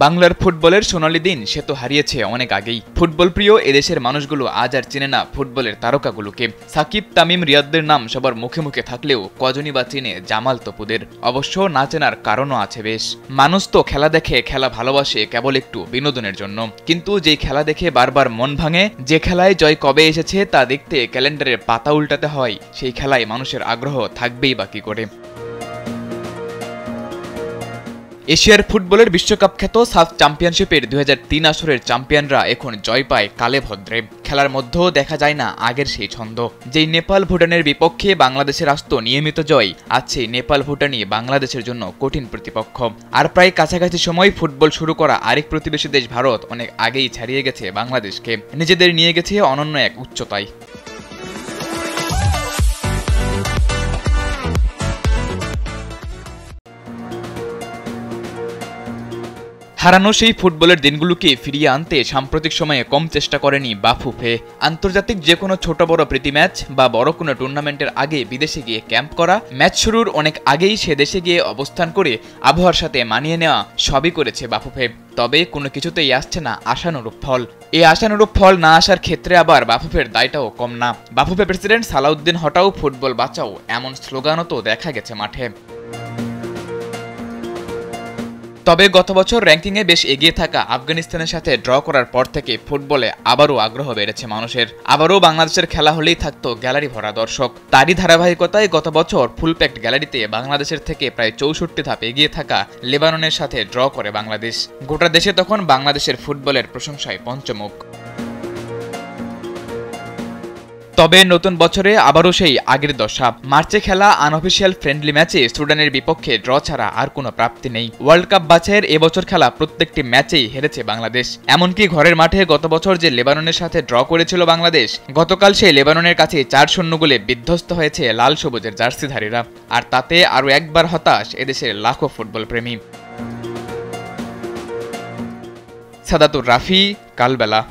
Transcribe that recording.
বাংলার ফুটবলের সোনালী দিন সে তো হারিয়েছে অনেক আগেই। ফুটবল প্রিয় এদেশের মানুষগুলো আজ আর চেনে না ফুটবলের তারকাগুলোকে। সাকিব, তামিম, রিয়াদদের নাম সবার মুখে মুখে থাকলেও কজনই বা চেনে জামাল তপুদের। অবশ্য না চেনার কারণও আছে বেশ। মানুষ তো খেলা দেখে, খেলা ভালোবাসে কেবল একটু বিনোদনের জন্য, কিন্তু যে খেলা দেখে বারবার মন ভাঙে, যে খেলায় জয় কবে এসেছে তা দেখতে ক্যালেন্ডারের পাতা উল্টাতে হয়, সেই খেলায় মানুষের আগ্রহ থাকবেই বা কি করে। এশিয়ার ফুটবলের বিশ্বকাপ খ্যাত সাফ চ্যাম্পিয়নশিপের 2003 আসরের চ্যাম্পিয়নরা এখন জয় পায় কালে ভদ্রে। খেলার মধ্যেও দেখা যায় না আগের সেই ছন্দ। যেই নেপাল ভুটানের বিপক্ষে বাংলাদেশের আসত নিয়মিত জয়, আজ সেই নেপাল ভুটানই বাংলাদেশের জন্য কঠিন প্রতিপক্ষ। আর প্রায় কাছাকাছি সময় ফুটবল শুরু করা আরেক প্রতিবেশী দেশ ভারত অনেক আগেই ছাড়িয়ে গেছে বাংলাদেশকে, নিজেদের নিয়ে গেছে অনন্য এক উচ্চতায়। হারানো সেই ফুটবলের দিনগুলোকে ফিরিয়ে আনতে সাম্প্রতিক সময়ে কম চেষ্টা করেনি বাফুফে। আন্তর্জাতিক যে কোনো ছোট বড় প্রীতি ম্যাচ বা বড় কোনো টুর্নামেন্টের আগে বিদেশে গিয়ে ক্যাম্প করা, ম্যাচ শুরুর অনেক আগেই সে দেশে গিয়ে অবস্থান করে আবহাওয়ার সাথে মানিয়ে নেওয়া, সবই করেছে বাফুফে। তবে কোনো কিছুতেই আসছে না আশানুরূপ ফল। এই আশানুরূপ ফল না আসার ক্ষেত্রে আবার বাফুফের দায়টাও কম না। বাফুফে প্রেসিডেন্ট সালাউদ্দিন হটাও ফুটবল বাঁচাও এমন স্লোগানও তো দেখা গেছে মাঠে। তবে গত বছর র্যাঙ্কিংয়ে বেশ এগিয়ে থাকা আফগানিস্তানের সাথে ড্র করার পর থেকে ফুটবলে আবারও আগ্রহ বেড়েছে মানুষের। আবারও বাংলাদেশের খেলা হলেই থাকতো গ্যালারি ভরা দর্শক। তারই ধারাবাহিকতায় গত বছর ফুল প্যাকড গ্যালারিতে বাংলাদেশের থেকে প্রায় 64 ধাপ এগিয়ে থাকা লেবাননের সাথে ড্র করে বাংলাদেশ। গোটা দেশে তখন বাংলাদেশের ফুটবলের প্রশংসায় পঞ্চমুখ। তবে নতুন বছরে আবারও সেই আগের দশা। মার্চে খেলা আনঅফিসিয়াল ফ্রেন্ডলি ম্যাচে সুদানের বিপক্ষে ড্র ছাড়া আর কোনো প্রাপ্তি নেই। ওয়ার্ল্ড কাপ বাছাইয়ের এবছর খেলা প্রত্যেকটি ম্যাচেই হেরেছে বাংলাদেশ। এমনকি ঘরের মাঠে গত বছর যে লেবাননের সাথে ড্র করেছিল বাংলাদেশ, গতকাল সেই লেবাননের কাছে 4-0 গোলে বিধ্বস্ত হয়েছে লাল সবুজের জার্সিধারীরা। আর তাতে আরও একবার হতাশ এদেশের লাখো ফুটবল প্রেমী। সাদাতুর রাফি, কালবেলা।